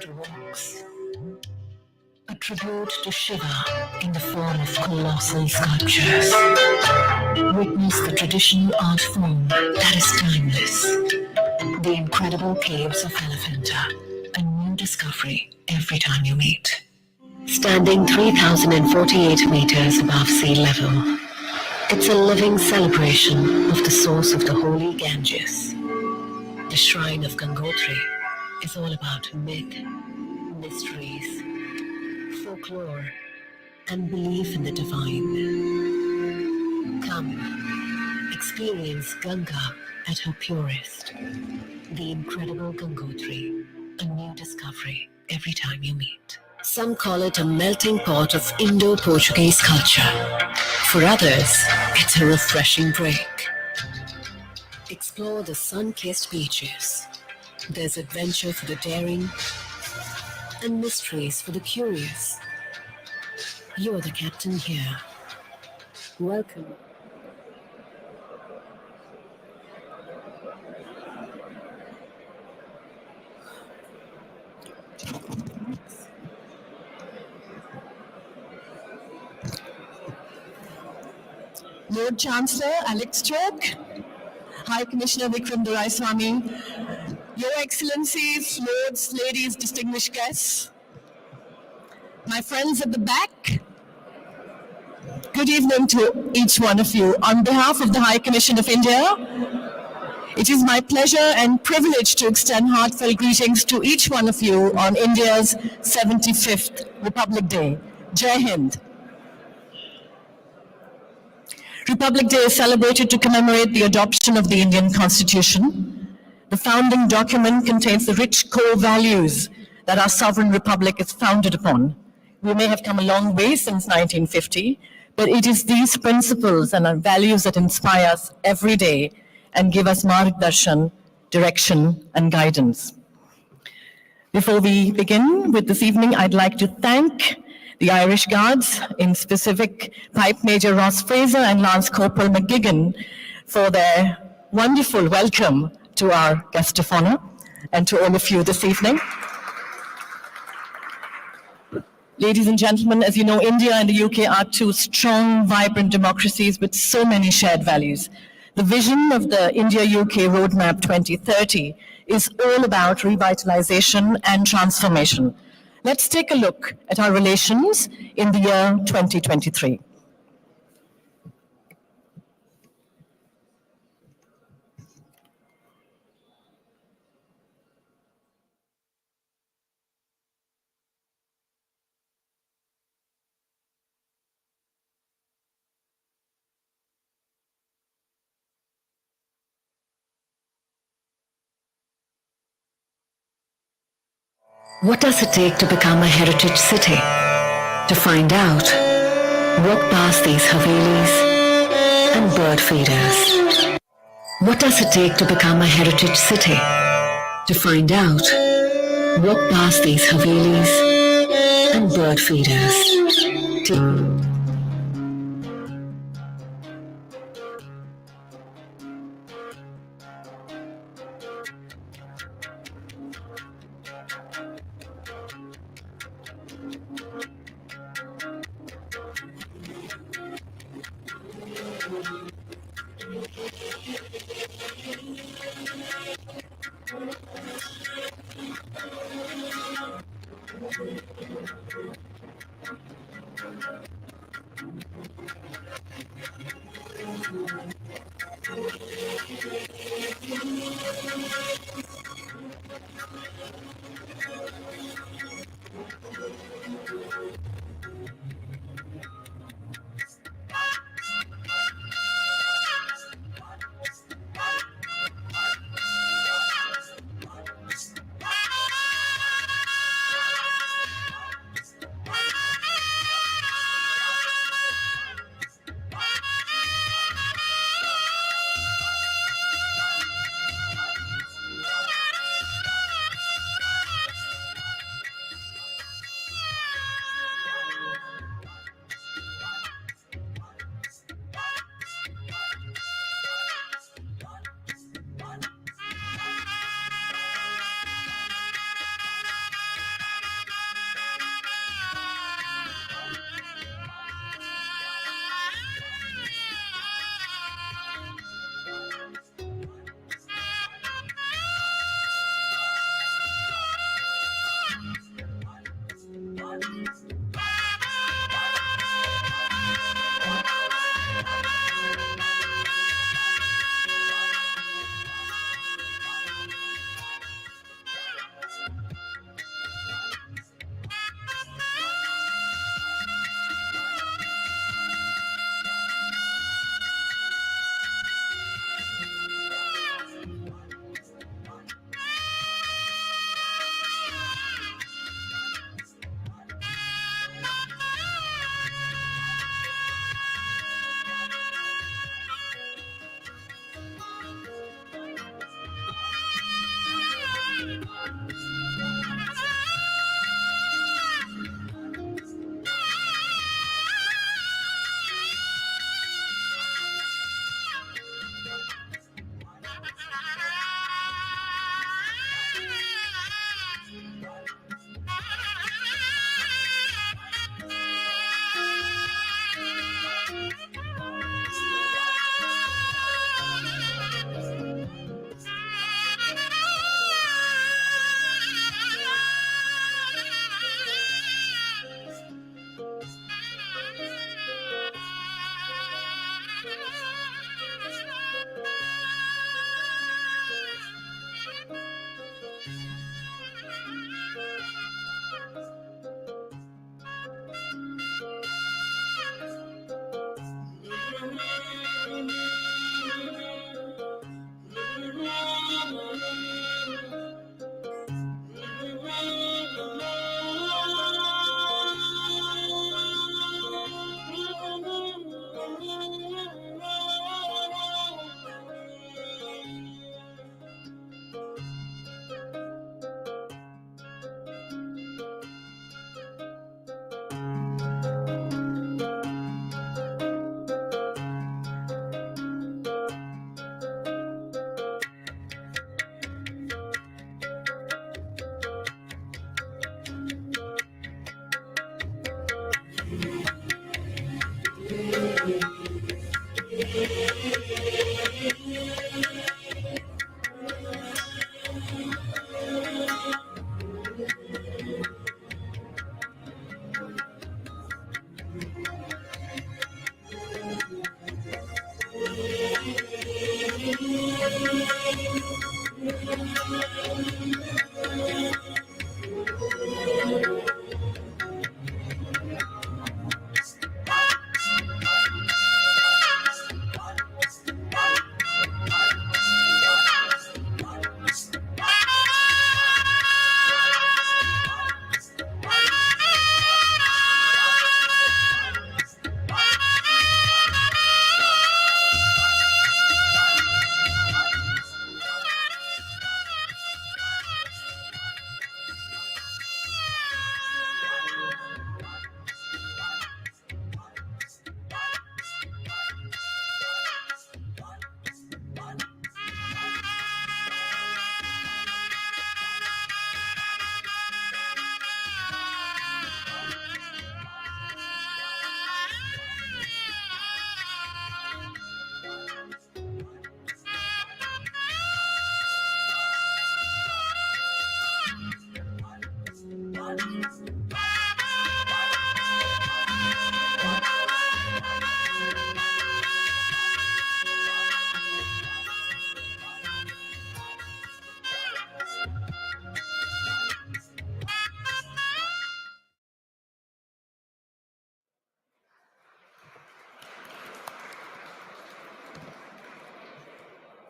water walks. A tribute to Shiva in the form of colossal sculptures. Witness the traditional art form that is timeless. The incredible caves of Elephanta, a new discovery every time you meet. Standing 3,048 meters above sea level, it's a living celebration of the source of the holy Ganges. The shrine of Gangotri is all about myth, mysteries, folklore, and belief in the divine. Come, experience Ganga at her purest. The incredible Gangotri, a new discovery every time you meet. Some call it a melting pot of Indo-Portuguese culture. For others, it's a refreshing break. Explore the sun-kissed beaches. There's adventure for the daring and mysteries for the curious. You're the captain here. Welcome. Lord Chancellor Alex Choke, High Commissioner Vikram Doraiswamy, Your Excellencies, Lords, Ladies, distinguished guests, my friends at the back, good evening to each one of you. On behalf of the High Commission of India, it is my pleasure and privilege to extend heartfelt greetings to each one of you on India's 75th Republic Day. Jai Hind. Republic Day is celebrated to commemorate the adoption of the Indian Constitution. The founding document contains the rich core values that our sovereign republic is founded upon. We may have come a long way since 1950, but it is these principles and our values that inspire us every day and give us margdarshan, direction, and guidance. Before we begin with this evening, I'd like to thank the Irish Guards, in specific Pipe Major Ross Fraser and Lance Corporal McGuigan, for their wonderful welcome to our guest of honor and to all of you this evening. Ladies and gentlemen, as you know, India and the UK are two strong, vibrant democracies with so many shared values. The vision of the India-UK Roadmap 2030 is all about revitalization and transformation. Let's take a look at our relations in the year 2023. What does it take to become a heritage city? To find out, walk past these Havelis and bird feeders. What does it take to become a heritage city? To find out, walk past these Havelis and bird feeders.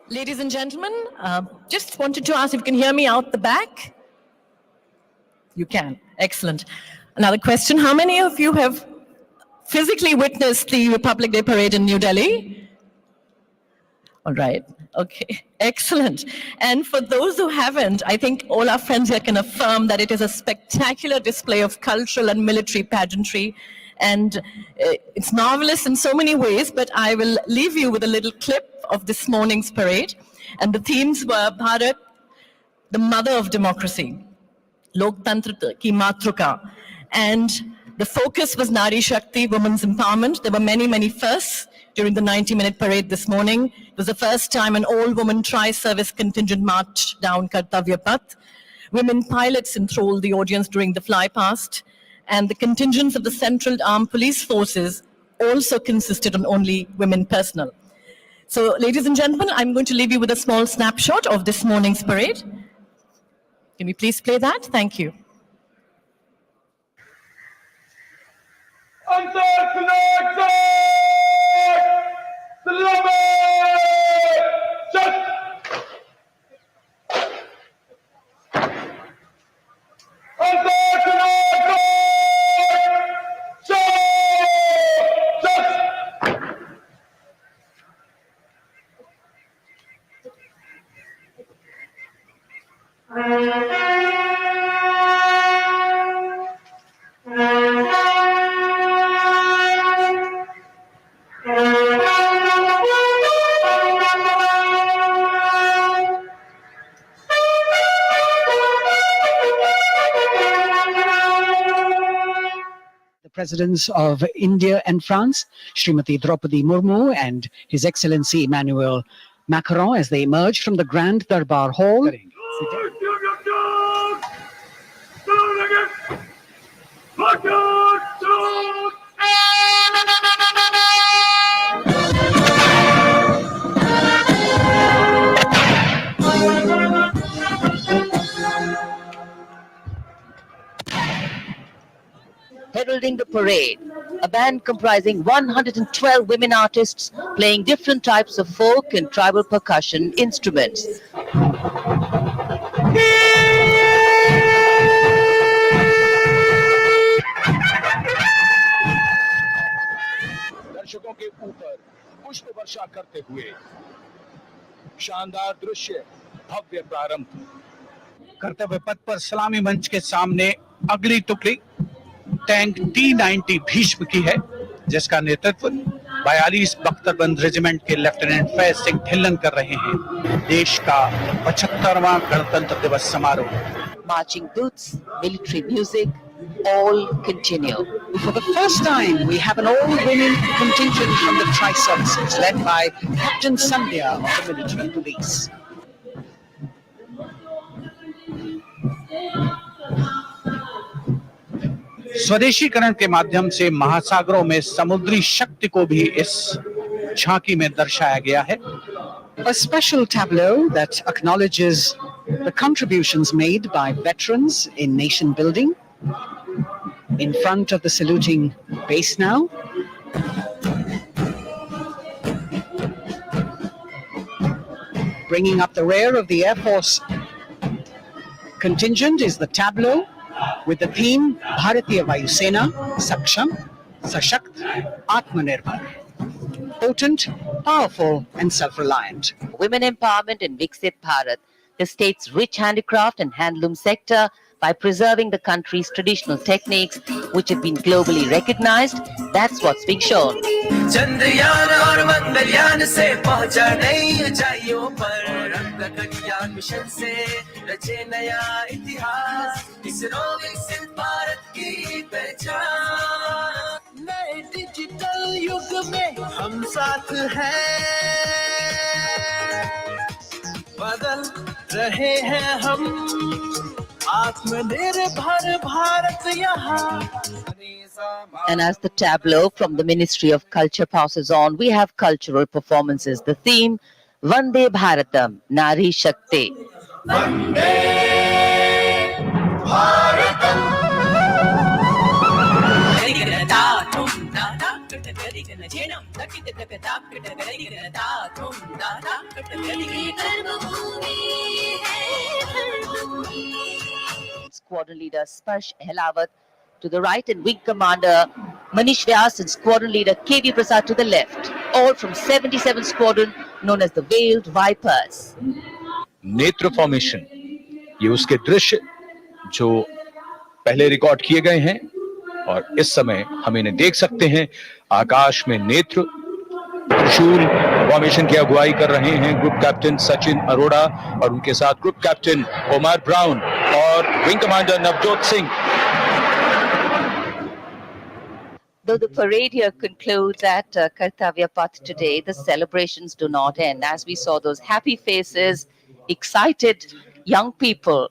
Ladies and gentlemen, just wanted to ask if you can hear me out the back. You can. Excellent. Another question. How many of you have physically witnessed the Republic Day parade in New Delhi? All right. Okay. Excellent. And for those who haven't, I think all our friends here can affirm that it is a spectacular display of cultural and military pageantry. And it's marvelous in so many ways, but I will leave you with a little clip of this morning's parade. And the themes were Bharat, the mother of democracy, Loktantra ki Matruka. And the focus was Nari Shakti, women's empowerment. There were many, many firsts during the 90-minute parade this morning. It was the first time an all-woman tri-service contingent marched down Kartavya Path. Women pilots enthralled the audience during the flypast. And the contingents of the Central Armed Police Forces also consisted of only women personnel. So, ladies and gentlemen, I'm going to leave you with a small snapshot of this morning's parade. Can we please play that? Thank you. Presidents of India and France, Srimati Draupadi Murmu and His Excellency Emmanuel Macron, as they emerge from the Grand Darbar Hall. Heralding the parade, a band comprising 112 women artists playing different types of folk and tribal percussion instruments. दर्शकों के ऊपर पुष्प वर्षा करते हुए शानदार दृश्य भव्य प्रारंभ। कर्तव्य पथ पर सलामी मंच के सामने अगली टुकड़ी टैंक T-90 भीष्म की है, जिसका नेतृत्व 42 बख्तरबंद रेजिमेंट के लेफ्टिनेंट फैज सिंह ढिल्लन कर रहे हैं। देश का 75वां गणतंत्र दिवस समारोह। Marching boots, military music, all continue. For the first time, we have an all-women contingent from the tri-services, led by Captain Sandhya of the military police. स्वदेशीकरण के माध्यम से महासागरों में समुद्री शक्ति को भी इस झांकी में दर्शाया गया है। A special tableau that acknowledges the contributions made by veterans in nation building. In front of the saluting base now. Bringing up the rear of the Air Force contingent is the tableau with the theme Bharatiya Vayu Sena, Saksham, Sashakt, Atmanirbhar. Potent, powerful and self-reliant. Women empowerment in Viksit Bharat, the state's rich handicraft and handloom sector, by preserving the country's traditional techniques, which have been globally recognized. That's what's being shown. Chandrayaan और मंगलयान से पहुंचा नई ऊंचाइयों पर, Gaganyaan mission से रचे नया इतिहास, इसरो विकसित भारत की पहचान। नए डिजिटल युग में हम साथ हैं, बदल रहे हैं हम आत्मनिर्भर Bharat. And as the tableau from the Ministry of Culture passes on, we have cultural performances. The theme, Vande Bharatam, Nari Shakti. Squadron leader Sparsh Helawat to the right and wing commander Manish Vyas and squadron leader KV Prasad to the left. All from 77 Squadron known as the Veiled Vipers. नेत्र formation, ये उसके दृश्य जो पहले record किए गए हैं और इस समय हम इन्हें देख सकते हैं। आकाश में नेत्र त्रिशूल फॉर्मेशन की अगुवाई कर रहे हैं ग्रुप कैप्टन सचिन अरोड़ा और उनके साथ ग्रुप कैप्टन ओमार ब्राउन और wing commander Navjot Singh. Though the parade here concludes at Kartavya Path today, the celebrations do not end. As we saw those happy faces, excited young people,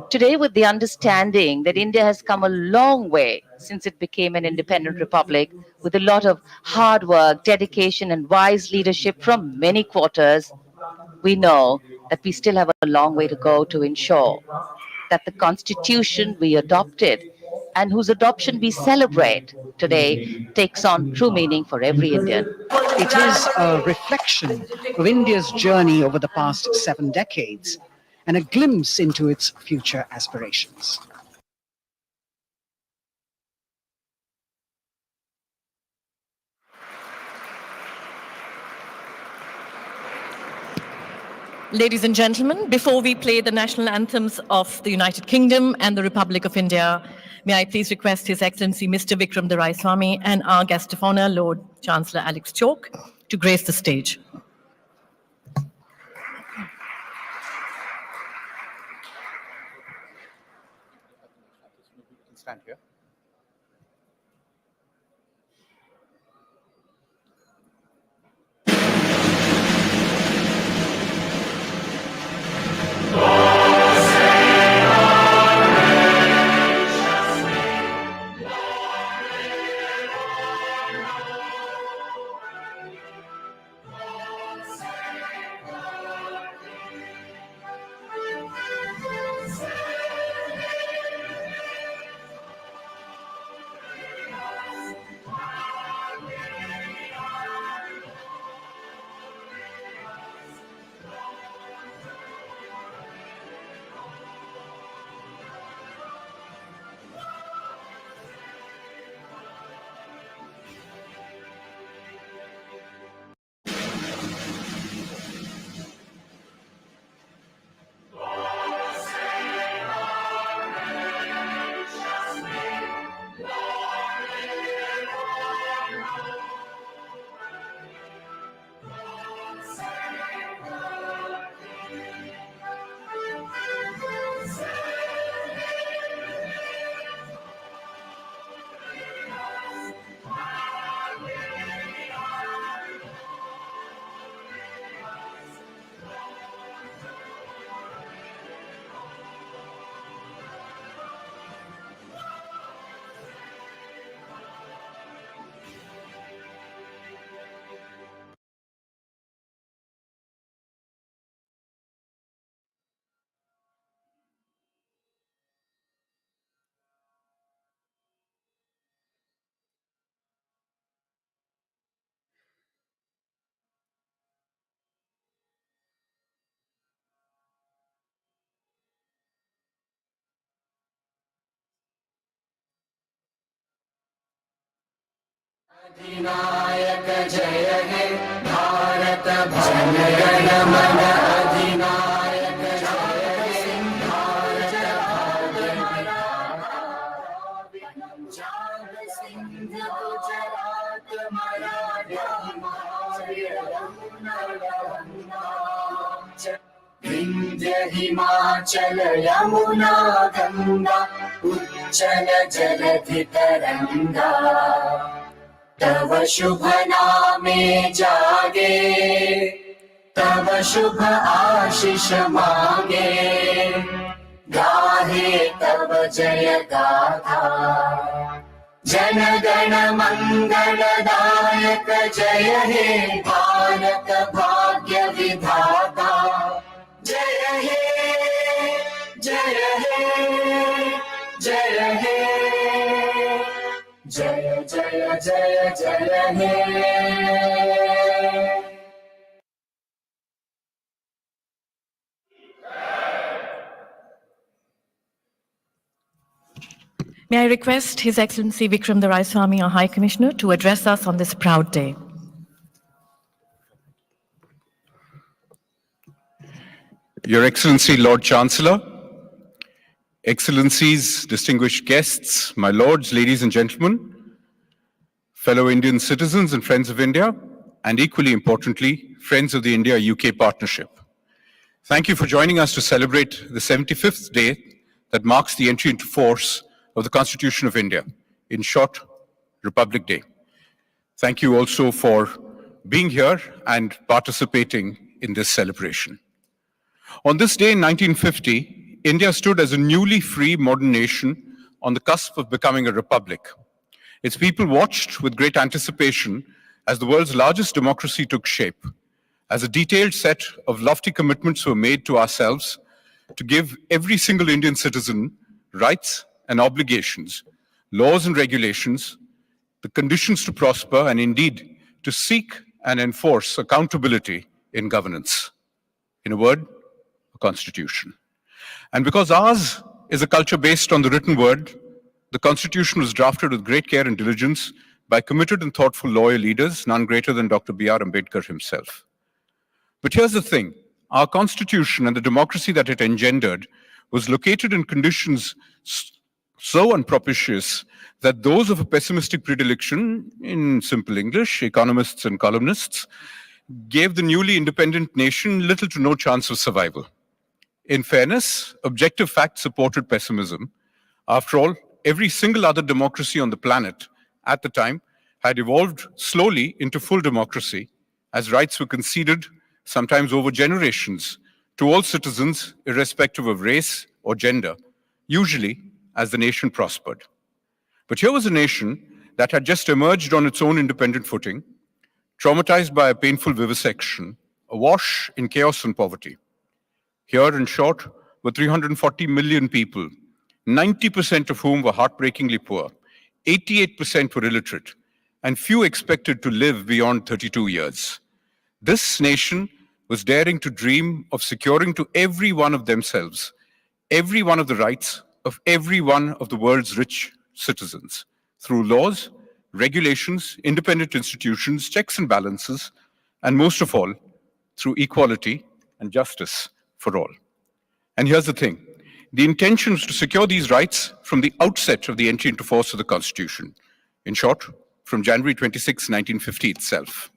today with the understanding that India has come a long way since it became an independent republic, with a lot of hard work, dedication and wise leadership from many quarters, we know that we still have a long way to go to ensure that the constitution we adopted and whose adoption we celebrate today takes on true meaning for every Indian. It is a reflection of India's journey over the past 7 decades and a glimpse into its future aspirations. Ladies and gentlemen, before we play the national anthems of the United Kingdom and the Republic of India, may I please request His Excellency Mr. Vikram Doraiswamy and our guest of honor, Lord Chancellor Alex Chalk, to grace the stage. Stand here. अधिनायक जय हे भारत जन गण मन अधिनायक जय हे भारत भाग्य पंजाब सिंध गुजरात मराठा विंध्य हिमाचल यमुना गंगा उच्चल जलधि तरंगा तव शुभ नामे जागे तव शुभ आशीष मांगे गाय गाहे तव जय गाथा जन गण मंगलदायक जय हे भारत भाग्य विधाता जय हे जय हे जय हे जय जय जय जय हे May I request His Excellency Vikram Doraiswamy, our High Commissioner, to address us on this proud day. Your Excellency, Lord Chancellor, Excellencies, distinguished guests, my lords, ladies and gentlemen, fellow Indian citizens and friends of India, and equally importantly, friends of the India-UK partnership. Thank you for joining us to celebrate the 75th day that marks the entry into force of the Constitution of India, in short, Republic Day. Thank you also for being here and participating in this celebration. On this day in 1950, India stood as a newly free modern nation on the cusp of becoming a republic. Its people watched with great anticipation as the world's largest democracy took shape, as a detailed set of lofty commitments were made to ourselves to give every single Indian citizen rights and obligations, laws and regulations, the conditions to prosper, and indeed to seek and enforce accountability in governance. In a word, a constitution. And because ours is a culture based on the written word, the constitution was drafted with great care and diligence by committed and thoughtful lawyer leaders, none greater than Dr. B.R. Ambedkar himself. But here's the thing, our constitution and the democracy that it engendered was located in conditions so unpropitious that those of a pessimistic predilection, in simple English, economists and columnists, gave the newly independent nation little to no chance of survival. In fairness, objective facts supported pessimism. After all, every single other democracy on the planet at the time had evolved slowly into full democracy, as rights were conceded, sometimes over generations, to all citizens, irrespective of race or gender, usually as the nation prospered. But here was a nation that had just emerged on its own independent footing, traumatized by a painful vivisection, awash in chaos and poverty. Here, in short, were 340 million people, 90% of whom were heartbreakingly poor, 88% were illiterate, and few expected to live beyond 32 years. This nation was daring to dream of securing to every one of themselves every one of the rights of every one of the world's rich citizens through laws, regulations, independent institutions, checks and balances, and most of all, through equality and justice for all. And here's the thing, the intention was to secure these rights from the outset of the entry into force of the Constitution. In short, from January 26, 1950 itself.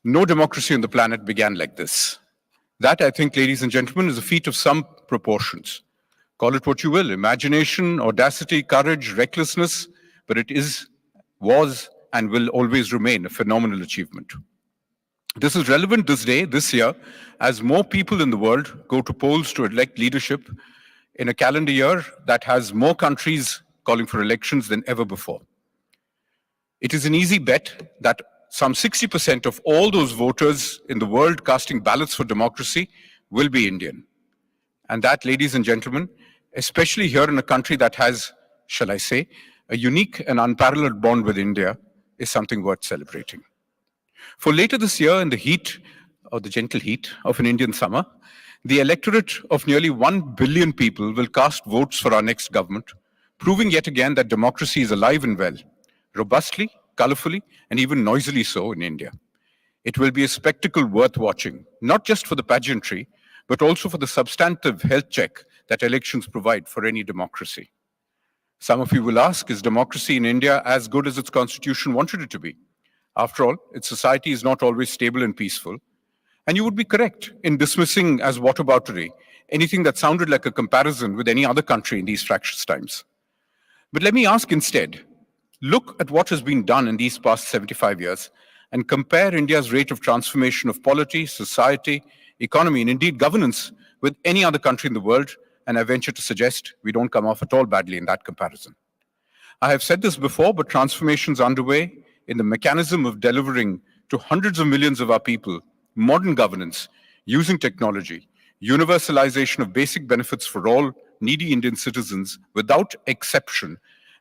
No democracy on the planet began like this. That, I think, ladies and gentlemen, is a feat of some proportions. Call it what you will, imagination, audacity, courage, recklessness, but it was, and will always remain a phenomenal achievement. This is relevant this day, this year, as more people in the world go to polls to elect leadership in a calendar year that has more countries calling for elections than ever before. It is an easy bet that some 60% of all those voters in the world casting ballots for democracy will be Indian. And that, ladies and gentlemen, especially here in a country that has, shall I say, a unique and unparalleled bond with India, is something worth celebrating. For later this year, in the heat, or the gentle heat, of an Indian summer, the electorate of nearly 1 billion people will cast votes for our next government, proving yet again that democracy is alive and well, robustly, colorfully, and even noisily so in India. It will be a spectacle worth watching, not just for the pageantry, but also for the substantive health check that elections provide for any democracy. Some of you will ask, is democracy in India as good as its constitution wanted it to be? After all, its society is not always stable and peaceful. And you would be correct in dismissing as whataboutery anything that sounded like a comparison with any other country in these fractious times. But let me ask instead, look at what has been done in these past 75 years and compare India's rate of transformation of polity, society, economy, and indeed governance with any other country in the world, and I venture to suggest we don't come off at all badly in that comparison. I have said this before, but transformations underway in the mechanism of delivering to hundreds of millions of our people modern governance using technology, universalization of basic benefits for all needy Indian citizens without exception,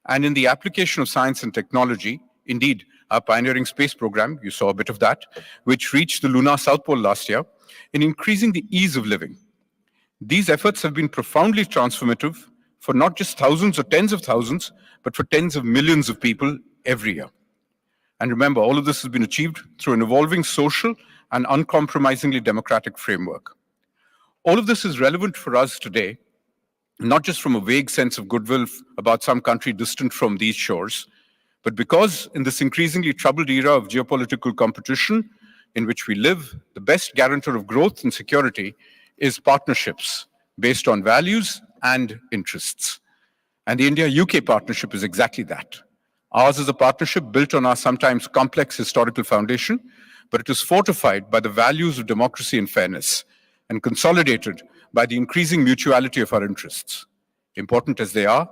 and in the application of science and technology, indeed, our pioneering space program, you saw a bit of that, which reached the lunar South Pole last year, in increasing the ease of living. These efforts have been profoundly transformative for not just thousands or tens of thousands, but for tens of millions of people every year. And remember, all of this has been achieved through an evolving social and uncompromisingly democratic framework. All of this is relevant for us today, not just from a vague sense of goodwill about some country distant from these shores, but because in this increasingly troubled era of geopolitical competition in which we live, the best guarantor of growth and security is partnerships based on values and interests. And the India-UK partnership is exactly that. Ours is a partnership built on our sometimes complex historical foundation, but it is fortified by the values of democracy and fairness, and consolidated by the increasing mutuality of our interests. Important as they are,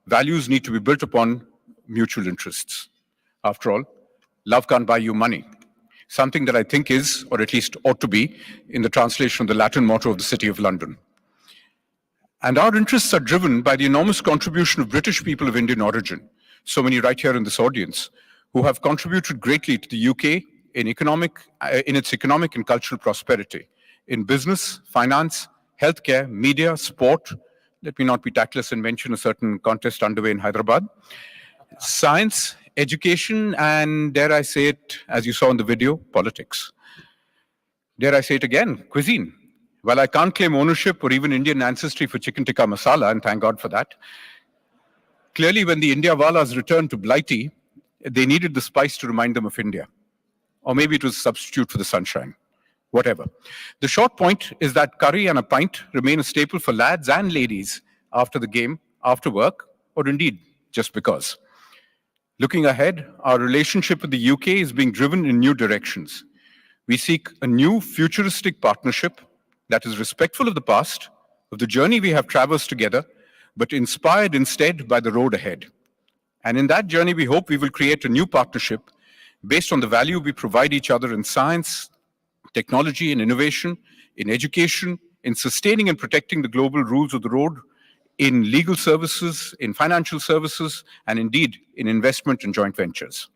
values need to be built upon mutual interests. After all, love can't buy you money, something that I think is, or at least ought to be, in the translation of the Latin motto of the City of London. And our interests are driven by the enormous contribution of British people of Indian origin, so many right here in this audience, who have contributed greatly to the UK in its economic and cultural prosperity, in business, finance, healthcare, media, sport. Let me not be tactless and mention a certain contest underway in Hyderabad. Science, education, and dare I say it, as you saw in the video, politics. Dare I say it again, cuisine. While I can't claim ownership or even Indian ancestry for chicken tikka masala, and thank God for that, clearly when the Indiawalas returned to Blighty, they needed the spice to remind them of India. Or maybe it was a substitute for the sunshine. Whatever. The short point is that curry and a pint remain a staple for lads and ladies after the game, after work, or indeed just because. Looking ahead, our relationship with the UK is being driven in new directions. We seek a new futuristic partnership that is respectful of the past, of the journey we have traversed together, but inspired instead by the road ahead. And in that journey, we hope we will create a new partnership based on the value we provide each other in science, technology and innovation, in education, in sustaining and protecting the global rules of the road, in legal services, in financial services, and indeed in investment and joint ventures.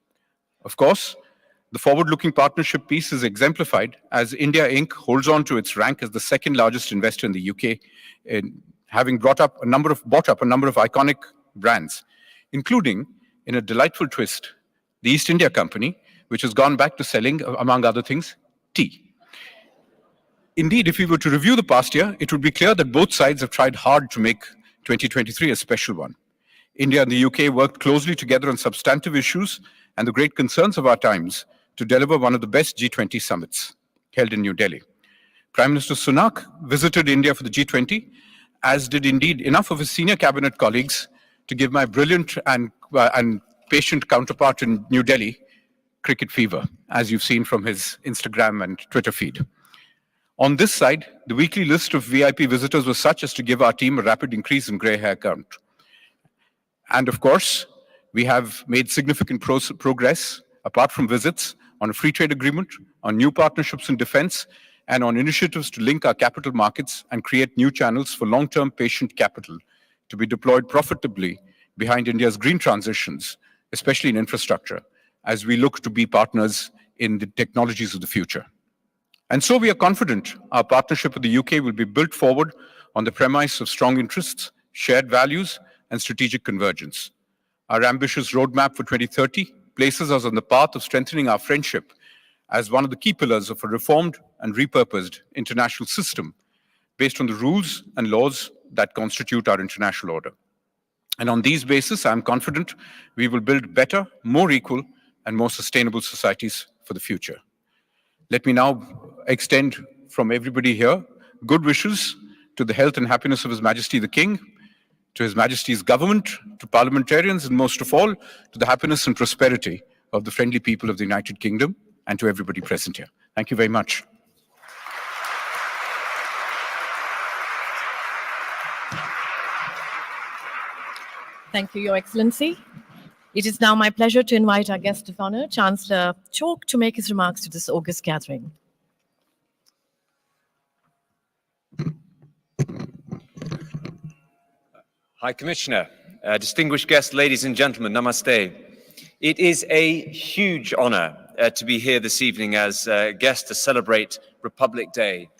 Of course, the forward-looking partnership piece is exemplified as India Inc. holds on to its rank as the second largest investor in the UK, in having bought up a number of iconic brands, including, in a delightful twist, the East India Company, which has gone back to selling, among other things, tea. Indeed, if we were to review the past year, it would be clear that both sides have tried hard to make 2023 a special one. India and the UK worked closely together on substantive issues and the great concerns of our times to deliver one of the best G20 summits held in New Delhi. Prime Minister Sunak visited India for the G20, as did indeed enough of his senior cabinet colleagues to give my brilliant and patient counterpart in New Delhi cricket fever, as you've seen from his Instagram and Twitter feed. On this side, the weekly list of VIP visitors was such as to give our team a rapid increase in grey hair count. And of course, we have made significant progress, apart from visits, on a free trade agreement, on new partnerships in defense, and on initiatives to link our capital markets and create new channels for long-term patient capital to be deployed profitably behind India's green transitions, especially in infrastructure, as we look to be partners in the technologies of the future. And so we are confident our partnership with the UK will be built forward on the premise of strong interests, shared values, and strategic convergence. Our ambitious roadmap for 2030 places us on the path of strengthening our friendship as one of the key pillars of a reformed and repurposed international system based on the rules and laws that constitute our international order. And on these bases, I'm confident we will build better, more equal, and more sustainable societies for the future. Let me now extend from everybody here good wishes to the health and happiness of His Majesty the King, to His Majesty's government, to parliamentarians, and most of all, to the happiness and prosperity of the friendly people of the United Kingdom, and to everybody present here. Thank you very much. Thank you, Your Excellency. It is now my pleasure to invite our guest of honor, Chancellor Chok, to make his remarks to this august gathering. High Commissioner, distinguished guests, ladies and gentlemen, namaste. It is a huge honor to be here this evening as a guest to celebrate Republic Day.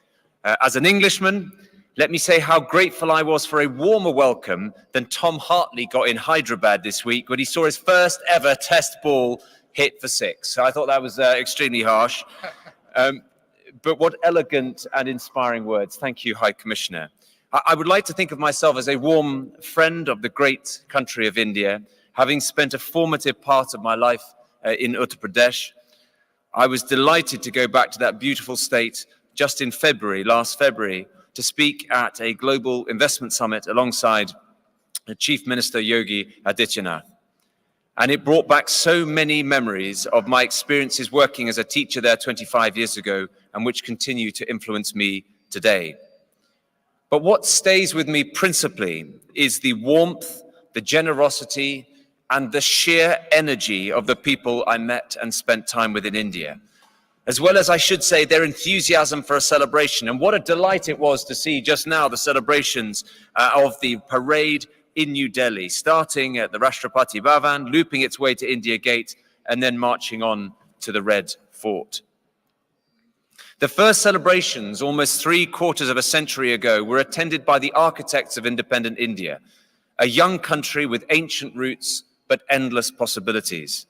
As an Englishman, let me say how grateful I was for a warmer welcome than Tom Hartley got in Hyderabad this week when he saw his first ever test ball hit for six. So I thought that was extremely harsh. But what elegant and inspiring words. Thank you, High Commissioner. I would like to think of myself as a warm friend of the great country of India, having spent a formative part of my life in Uttar Pradesh. I was delighted to go back to that beautiful state just in February, last February, to speak at a global investment summit alongside Chief Minister Yogi Adityanath. And it brought back so many memories of my experiences working as a teacher there 25 years ago and which continue to influence me today. But what stays with me principally is the warmth, the generosity, and the sheer energy of the people I met and spent time with in India, as well as, I should say, their enthusiasm for a celebration. And what a delight it was to see just now the celebrations of the parade in New Delhi, starting at the Rashtrapati Bhavan, looping its way to India Gate, and then marching on to the Red Fort. The first celebrations, almost 3/4 of a century ago, were attended by the architects of independent India, a young country with ancient roots but endless possibilities.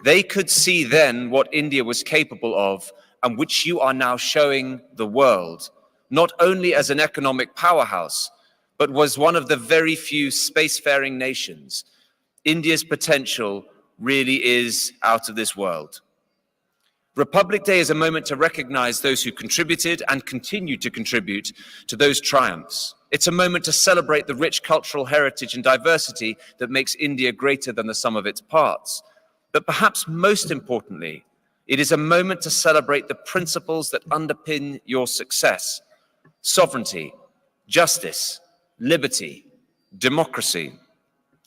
They could see then what India was capable of and which you are now showing the world, not only as an economic powerhouse, but was one of the very few spacefaring nations. India's potential really is out of this world. Republic Day is a moment to recognize those who contributed and continue to contribute to those triumphs. It's a moment to celebrate the rich cultural heritage and diversity that makes India greater than the sum of its parts. But perhaps most importantly, it is a moment to celebrate the principles that underpin your success: sovereignty, justice, liberty, democracy,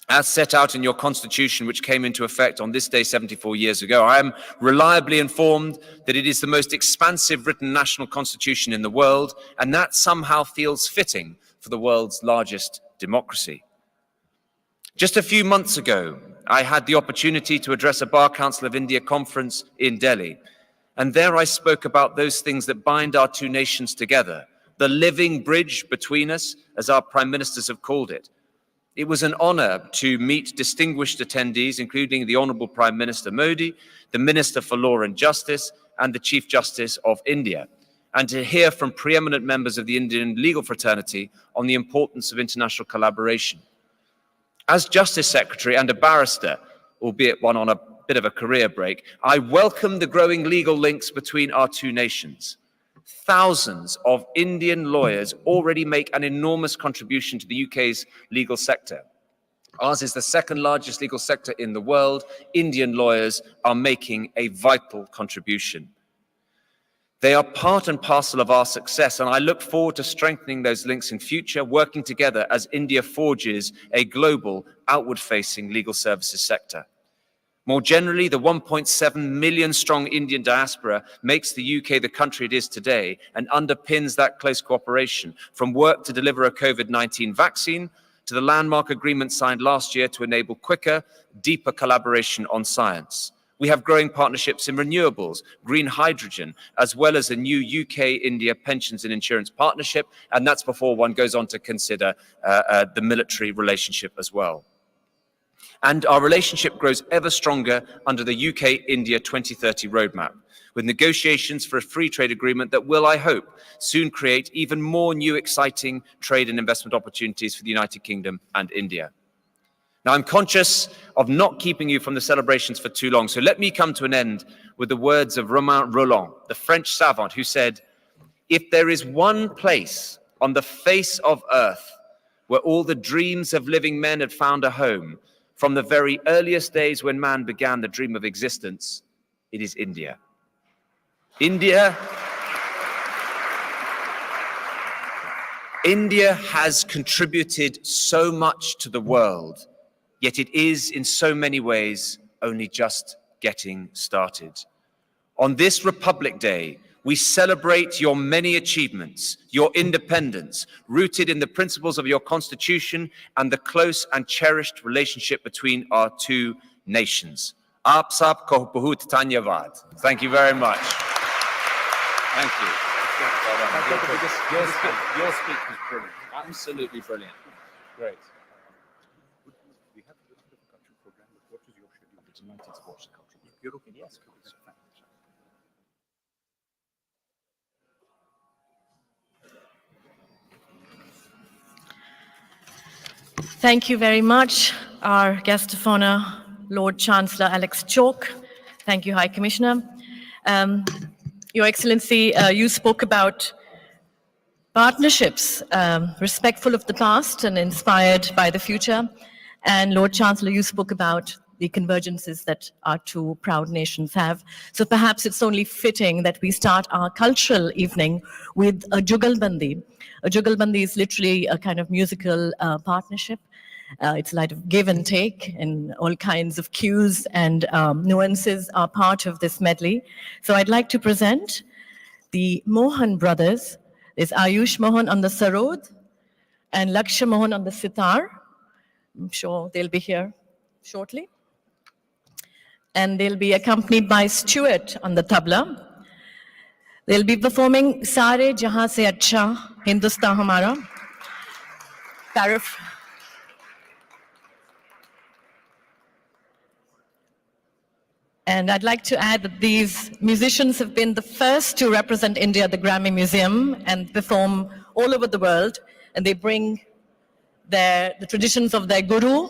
as set out in your constitution, which came into effect on this day 74 years ago. I am reliably informed that it is the most expansive written national constitution in the world, and that somehow feels fitting for the world's largest democracy. Just a few months ago, I had the opportunity to address a Bar Council of India conference in Delhi, and there I spoke about those things that bind our two nations together, the living bridge between us, as our prime ministers have called it. It was an honor to meet distinguished attendees, including the Honorable Prime Minister Modi, the Minister for Law and Justice, and the Chief Justice of India, and to hear from preeminent members of the Indian legal fraternity on the importance of international collaboration. As Justice Secretary and a barrister, albeit one on a bit of a career break, I welcome the growing legal links between our two nations. Thousands of Indian lawyers already make an enormous contribution to the UK's legal sector. Ours is the second largest legal sector in the world. Indian lawyers are making a vital contribution. They are part and parcel of our success, and I look forward to strengthening those links in future, working together as India forges a global, outward-facing legal services sector. More generally, the 1.7 million strong Indian diaspora makes the UK the country it is today and underpins that close cooperation, from work to deliver a COVID-19 vaccine to the landmark agreement signed last year to enable quicker, deeper collaboration on science. We have growing partnerships in renewables, green hydrogen, as well as a new UK-India pensions and insurance partnership, and that's before one goes on to consider the military relationship as well. And our relationship grows ever stronger under the UK-India 2030 roadmap, with negotiations for a free trade agreement that will, I hope, soon create even more new exciting trade and investment opportunities for the United Kingdom and India. Now, I'm conscious of not keeping you from the celebrations for too long, so let me come to an end with the words of Romain Rolland, the French savant, who said, "If there is one place on the face of earth where all the dreams of living men had found a home, from the very earliest days when man began the dream of existence, it is India." India has contributed so much to the world, yet it is in so many ways only just getting started. On this Republic Day, we celebrate your many achievements, your independence, rooted in the principles of your Constitution and the close and cherished relationship between our two nations. Aap sab ko bahut dhanyavad. Thank you very much. Thank you. Your speech was brilliant. Absolutely brilliant. Great. We have a little bit of a cultural program, but what is your schedule? It's 19th watch the cultural program. You're okay? Yes. Thank you very much, our guest of honor, Lord Chancellor Alex Chalk. Thank you, High Commissioner. Your Excellency, you spoke about partnerships, respectful of the past and inspired by the future. And Lord Chancellor, you spoke about the convergences that our two proud nations have. So perhaps it's only fitting that we start our cultural evening with a Jugalbandi. A Jugalbandi is literally a kind of musical partnership. It's a lot of give and take, and all kinds of cues and nuances are part of this medley. So I'd like to present the Mohan brothers. There's Ayush Mohan on the sarod and Lakshya Mohan on the sitar. I'm sure they'll be here shortly. And they'll be accompanied by Stuart on the tabla. They'll be performing Sare Jahan Se Acha, Hindustan Hamara. And I'd like to add that these musicians have been the first to represent India at the Grammy Museum and perform all over the world. And they bring the traditions of their guru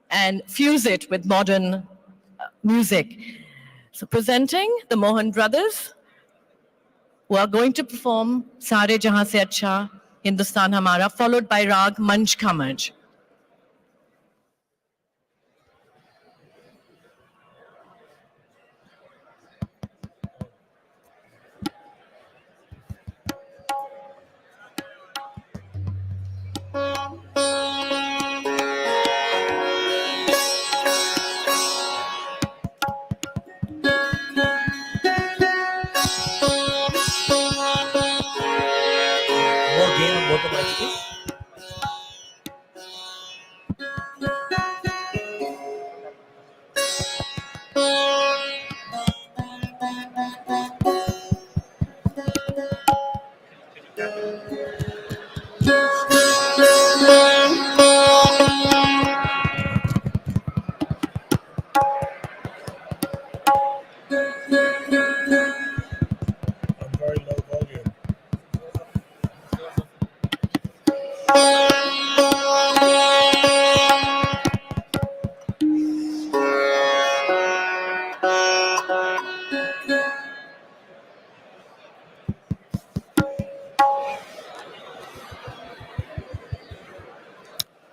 and fuse it with modern music. So presenting the Mohan brothers, who are going to perform Sare Jahan Se Acha, Hindustan Hamara, followed by Rag Manj Kamaj.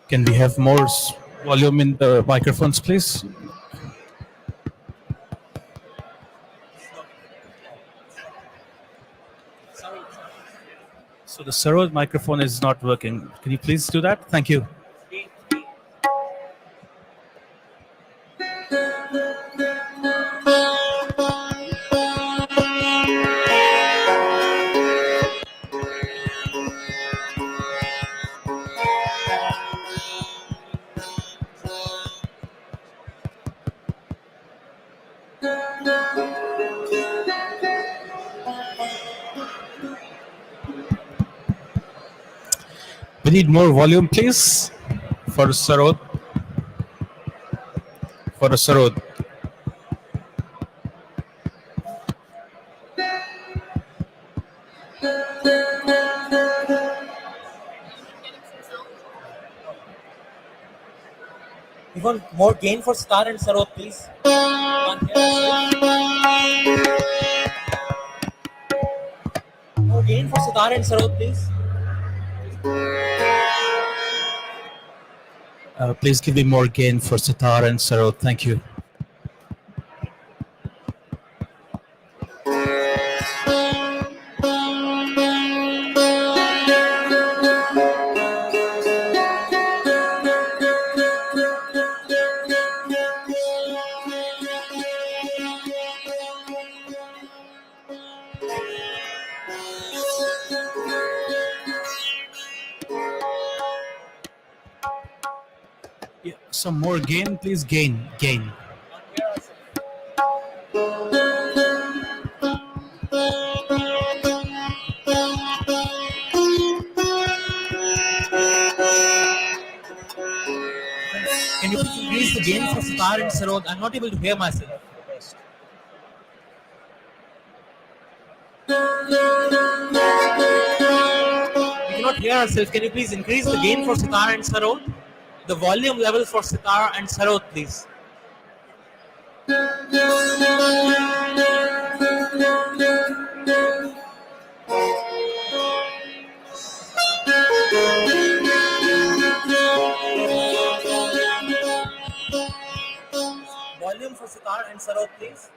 Can we have more volume in the microphones, please? So the Sarod microphone is not working. Can you please do that? Thank you. We need more volume, please, for Sarod. For Sarod. You want more gain for Star and Sarod, please? More gain for Sitar and Sarod, please. Please give me more gain for Sitar and Sarod. Thank you. some more gain, please gain. Can you please increase the gain for Sitar and Sarod? I'm not able to hear myself. We cannot hear ourselves. Can you please increase the gain for Sitar and Sarod? The volume level for Sitar and Sarod, please. Volume for Sitar and Sarod, please.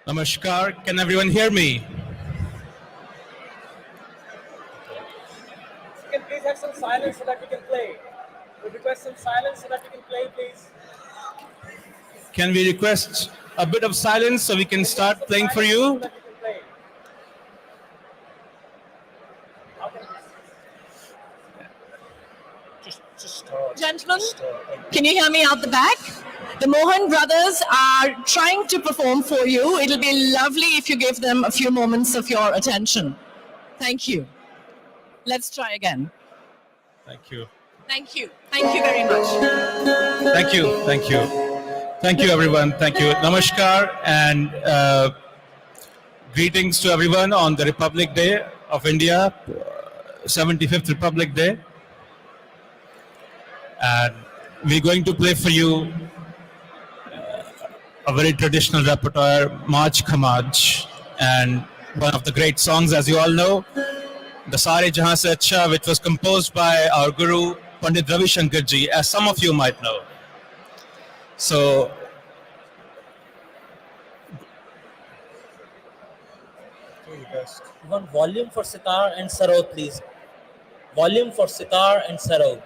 Namaskar, can everyone hear me? Can please have some silence so that we can play? We request some silence so that we can play, please. Can we request a bit of silence so we can start playing for you? Gentlemen, can you hear me out the back? The Mohan brothers are trying to perform for you. It'll be lovely if you give them a few moments of your attention. Thank you. Let's try again. Thank you. Thank you. Thank you very much. Thank you. Thank you. Thank you, everyone. Thank you. Namaskar and greetings to everyone on the Republic Day of India, 75th Republic Day. And we're going to play for you a very traditional repertoire, March Khamaj, and one of the great songs, as you all know, the Sare Jahan Se Acha, which was composed by our Guru, Pandit Ravi Shankar Ji, as some of you might know. So, One volume for Sitar and Sarod, please. Volume for Sitar and Sarod.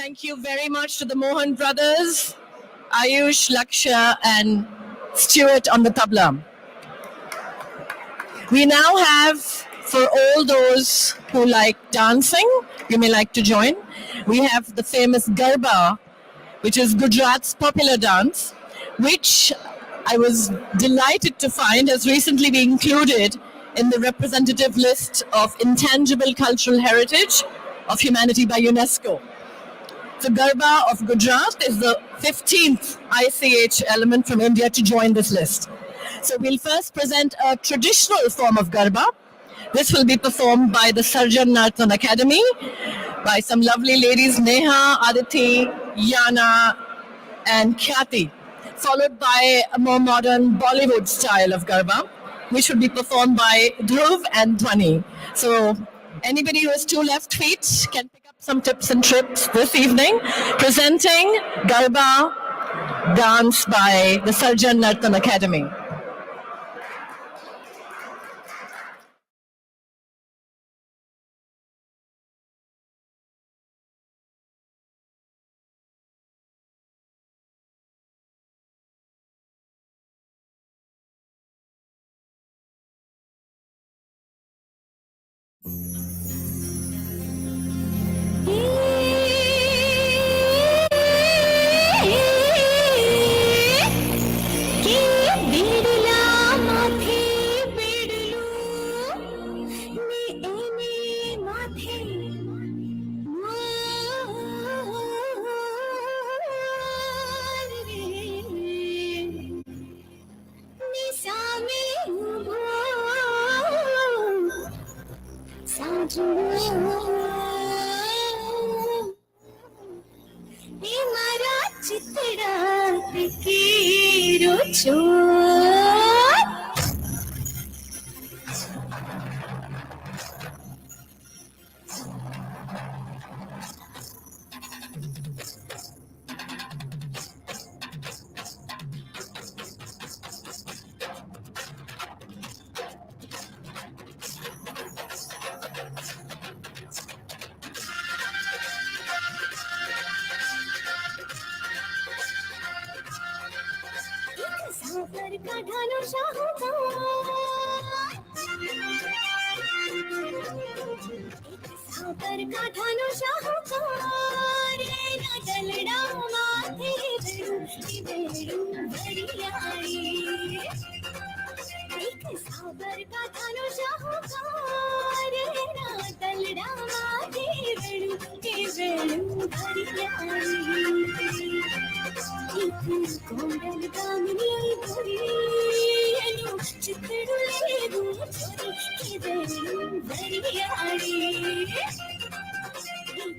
Thank you very much to the Mohan brothers, Ayush, Lakshya, and Stuart on the tabla. We now have, for all those who like dancing, you may like to join, we have the famous Garba, which is Gujarat's popular dance, which I was delighted to find has recently been included in the representative list of intangible cultural heritage of humanity by UNESCO. The Garba of Gujarat is the 15th ICH element from India to join this list. So we'll first present a traditional form of Garba. This will be performed by the Sarjan Nartan Academy, by some lovely ladies, Neha, Aditi, Yana, and Khyati, followed by a more modern Bollywood style of Garba, which would be performed by Dhruv and Dhwani. So anybody who has two left feet can pick up some tips and trips this evening, presenting Garba dance by the Sarjan Nartan Academy.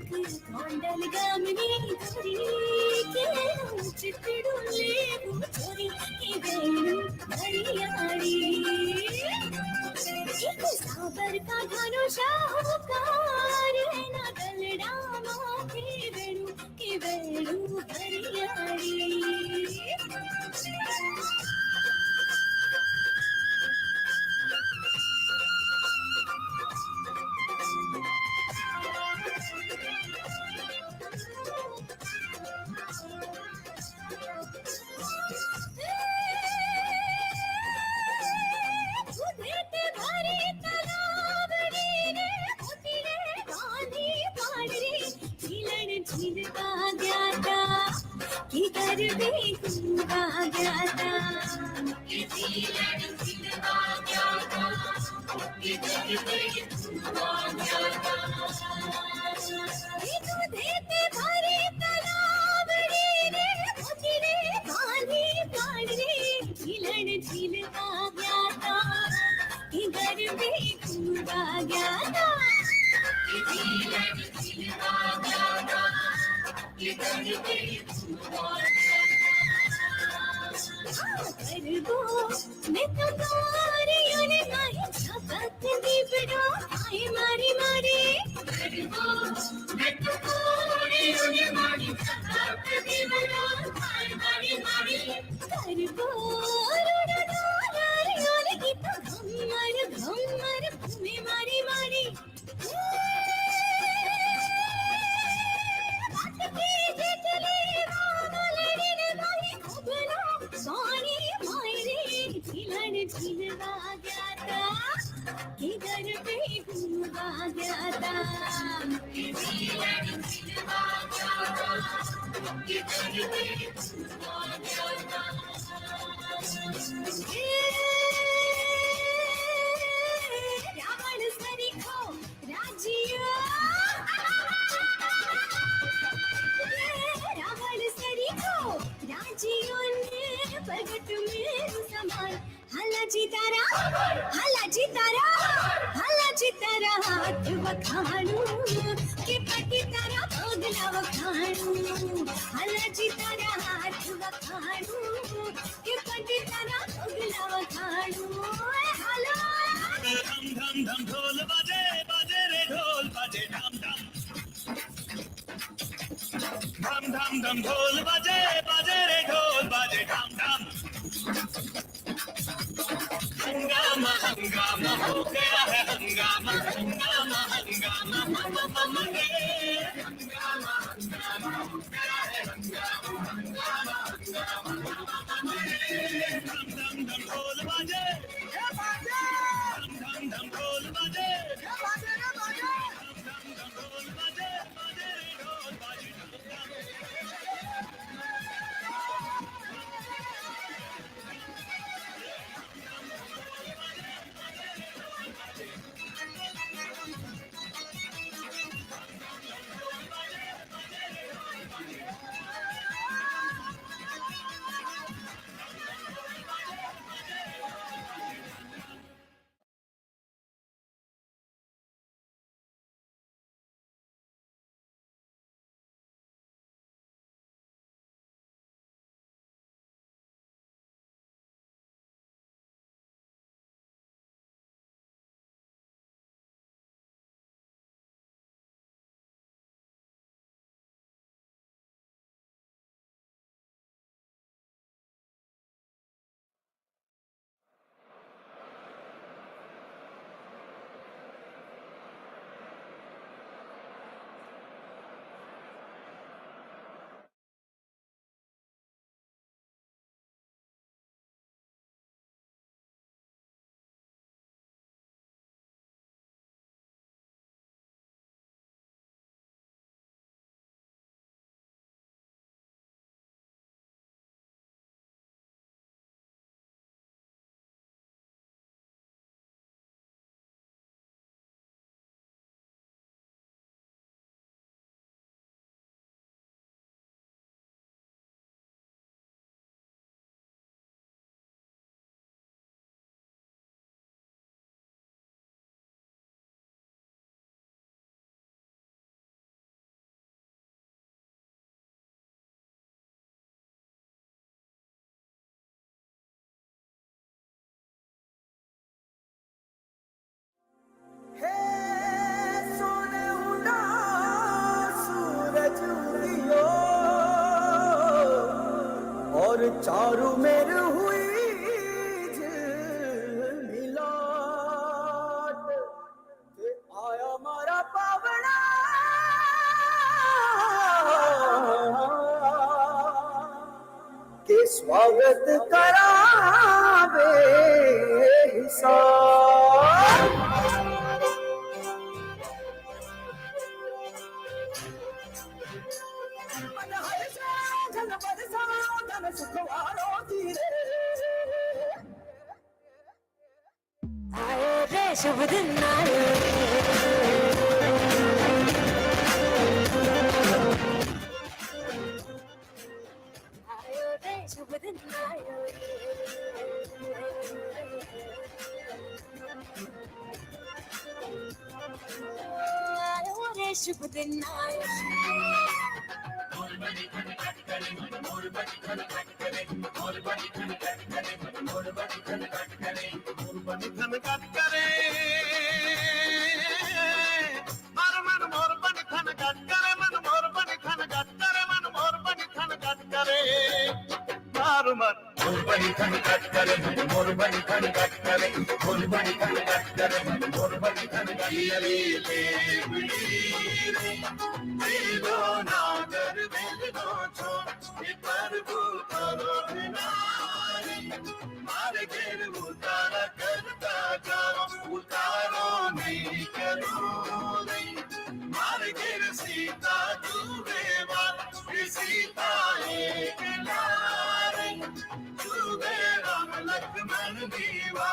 कोंडल गामिनी धरी के चितड़ू लेबू चोरी के बेलू हरियाड़ी एक साबर का धनुष शाहूकार ना गलडा माथे बेलू के बेलू हरियाड़ी उधेते भरे तालाब रे मोतीले बांधी पाडरे झिलण झिलका ग्याता की गरबे कुंगा ग्याता की झिलण झिलका ग्याता की गरबे कुंगा ग्याता उधेते भरे तालाब रे मोतीले बांधी पाडरे झिलण झिलका ग्याता की गरबे कुंगा ग्याता की झिलण झिलका ग्याता की गरबे कुंगा करगो मैं तुम्हारी उन्हें नहीं छपक दी बिड़ा आए मारी मारी करगो मैं तुम्हारी उन्हें नहीं छपक दी बिड़ा आए मारी मारी करगो रोड़ा नारी ओले की तो घमर घूमे मारी मारी बात की जितले वाले ने भाई खुबलो सोनी मायरे झिलन झिलवा ग्याता की घर पे घूमवा ग्याता की झिलन झिलवा ग्याता की घर पे घूमवा ग्याता रावण सरी खो राजियो रावण सरी खो राजियो ने प्रगट में समान हला जी तारा हाथ वखाणू के पति तारा भोगला वखाणू हला जी तारा हाथ वखाणू के पति तारा भोगला वखाणू हला धम धम धम ढोल बाजे बाजे रे ढोल बाजे धम धम धम धम धम ढोल बाजे बाजे रे ढोल बाजे धम धम हंगामा हंगामा हो गया है हंगामा हंगामा हंगामा हंगामा हंगामा हंगामा हो गया है हंगामा हंगामा हंगामा धम धम धम ढोल बाजे धम धम धम ढोल बाजे और चारू मेर हुई मिलाट के आया मारा पावना के स्वागत करावे हिसाब आयो रे शुभ दिन आयो आयो रे शुभ दिन आयो आयो रे शुभ दिन आयो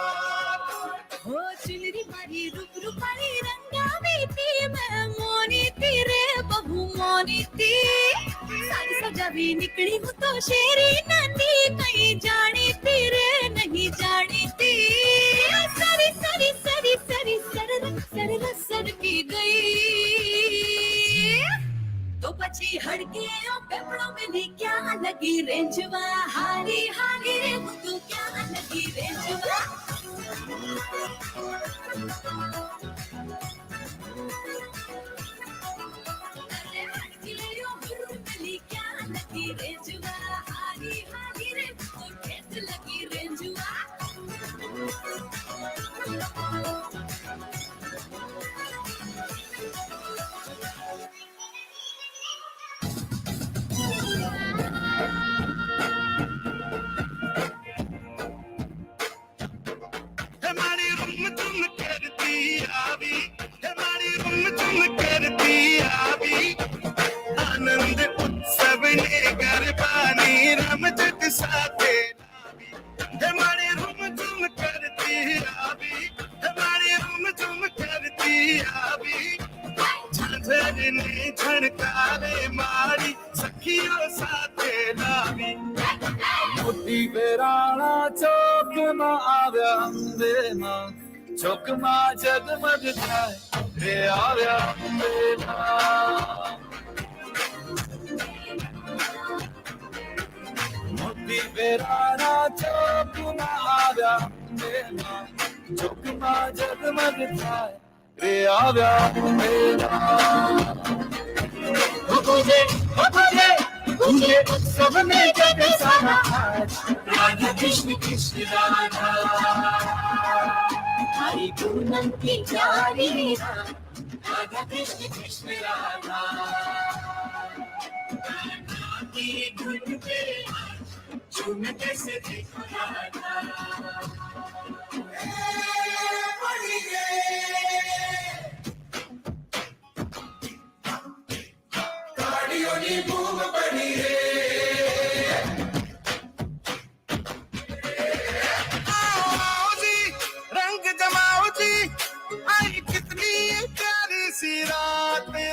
हो चुनरी मारी रूप रूपाली रंगावी थी मैं मोनी थी रे बहू मोनी थी सारी सजावी निकली हूँ तो शेरी नंदी कहीं जानी थी रे नहीं जानी थी सरी सरी सरी सरी सर सर की गई तो बची हड़के पेपड़ों में भी क्या लगी रेंजवा हारी हारी रे तो क्या लगी रेंजवा अरे हड़के क्या लगी रेंजवा हारी हारी रे तो कैसे लगी रेंजवा हमारी रूम तुम करती आवी हमारी रूम तुम करती आवी आनंद उत्सव ने गरबानी रमजट साथे लावी हमारी रूम तुम करती आवी हमारी रूम तुम करती आवी झांझर ने झणकारे मारी सखियों साथे लावी मोती बेराणा चौक में आव्या अंबे मां चौक में जगमग जाए रे आव्या अंबे मां मोती बेराणा चौक में आव्या अंबे मां चौक में जगमग जाए रे आव्या अंबे मां तुझे उत्सव में जग सारा आज राधा कृष्ण कृष्ण राधा हरि पूनम की प्यारी राधा कृष्ण कृष्ण राधा की धुन पे झूम कैसे देखो राधा पड़ी गए गाड़ियों की बूम पड़ी है आओ जी रंग जमाओ जी आई कितनी प्यारी सी रात रे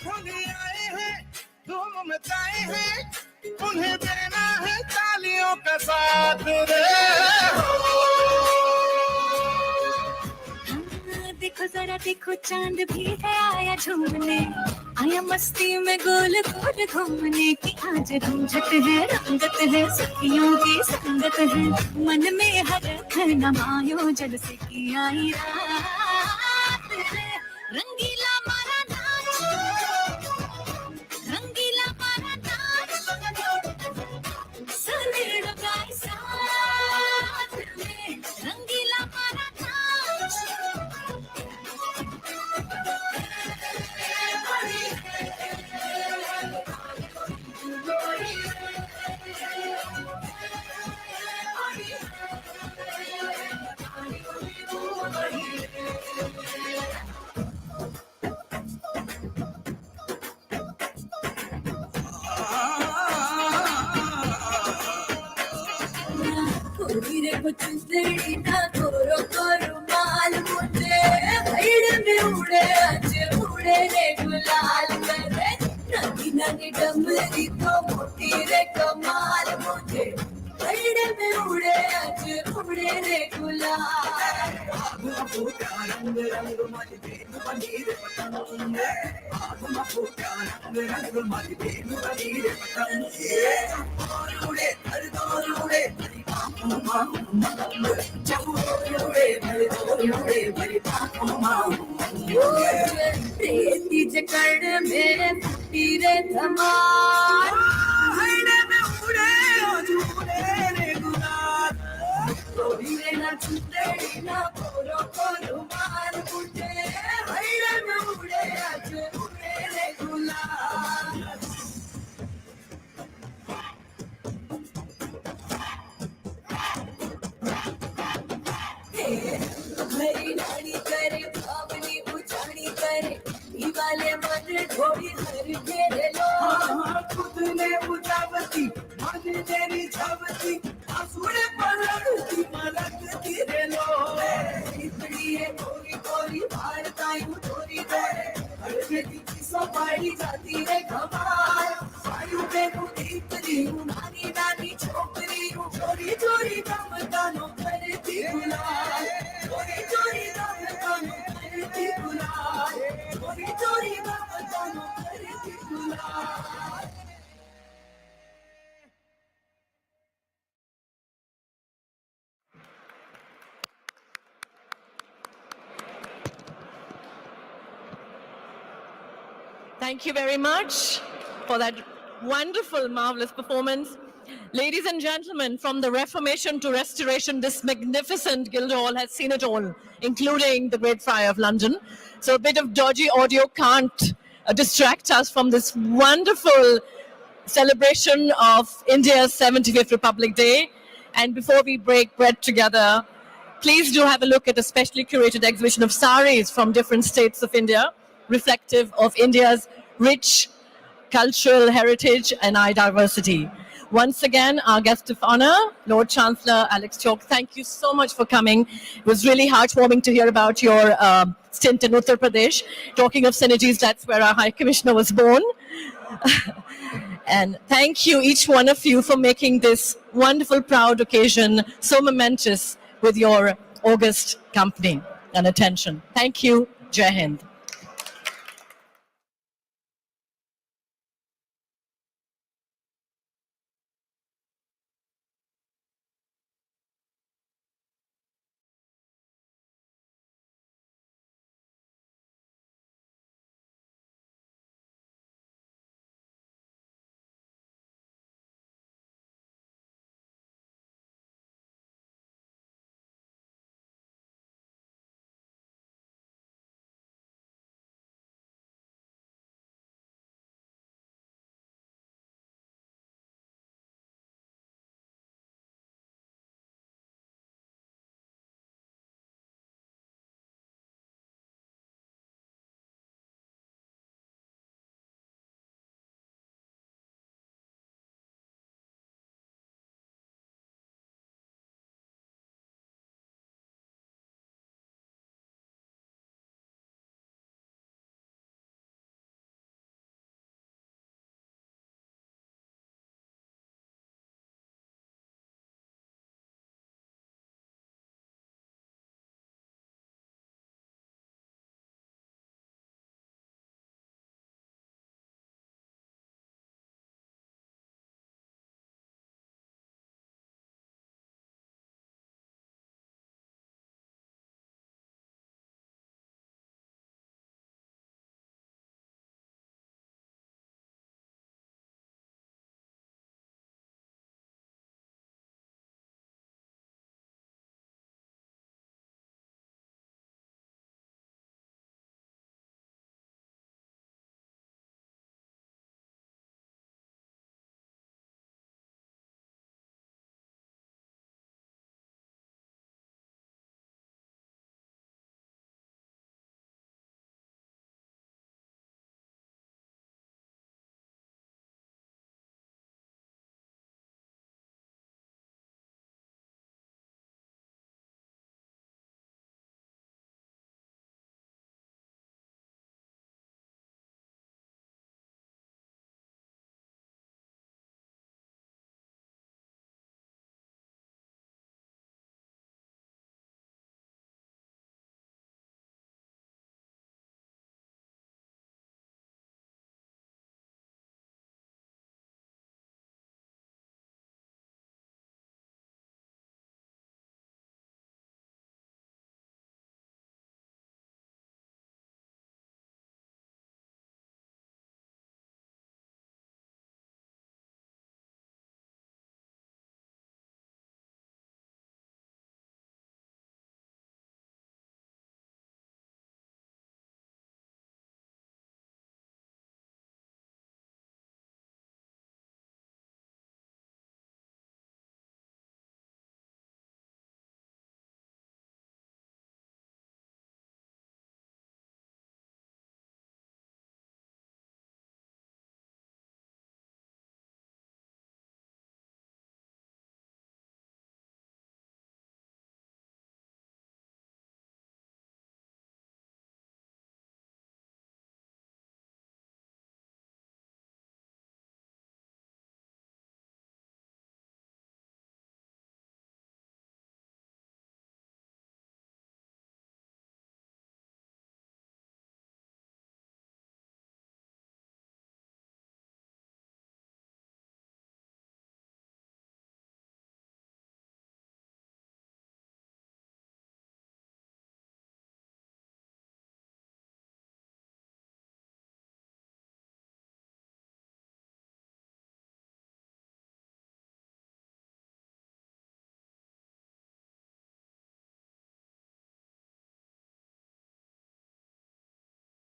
ढोली आए हैं धूम मचाए हैं उन्हें देना है तालियों का साथ रे देखो जरा देखो चांद भी है आया झूमने आया मस्ती में गोल गोल घूमने की आज रंजत है रंगत है सखियों की संगत है मन में हर नमायो जल से की आई रात है रंगीला मारा नाच रंगीला वो चुंदड़ी ना गोरो गोरो माल मुझे भीड़ में उड़े आज उड़े रे गुलाल करे नदी नदी डमरी तो मोटी रे कमाल मुझे भीड़ में उड़े आज उड़े रे गुलाल रंग रंग माली बेनु बनी रे पतंग आगमा फूटा रंग रंग माली बेनु बनी रे पतंग उड़े हर दौर उड़े मेरी बापू माँ जब उड़े मेरे दौर उड़े मेरी बापू माँ रेती जकड़ मेरे फुटी रे धमाल हड़े में उड़े आज उड़े रे गुलाल रे ना चुंदड़ी ना गोरो गोरो माल मुझे भीड़ में उड़े आज उड़े रे गुलाल मेरी नानी करे भावनी बुझानी करे दीवाले मन ढोड़ी हर घेरे लो खुद ने बुझावती मन तेरी छावती आंसुड़े पलड़ती मलक गिरे लो इतनी है गोरी गोरी भारताई गोरी गोरे हर की सफाई जाती है कमाल वायु पे उतरी हूँ नानी नानी छोकरी हूँ चोरी चोरी दम दानो करती गुलाल चोरी चोरी दम दानो करती गुलाल चोरी चोरी दम दानो करती गुलाल Thank you very much for that wonderful, marvelous performance. Ladies and gentlemen, from the Reformation to Restoration, this magnificent Guildhall has seen it all, including the Great Friar of London. So a bit of dodgy audio can't distract us from this wonderful celebration of India's 75th Republic Day. And before we break bread together, please do have a look at a specially curated exhibition of saris from different states of India, reflective of India's rich cultural heritage and diversity. Once again, our guest of honor, Lord Chancellor Alex Chok, thank you so much for coming. It was really heartwarming to hear about your stint in Uttar Pradesh. Talking of synergies, that's where our High Commissioner was born. And thank you, each one of you, for making this wonderful, proud occasion so momentous with your august company and attention. Thank you. Jai Hind.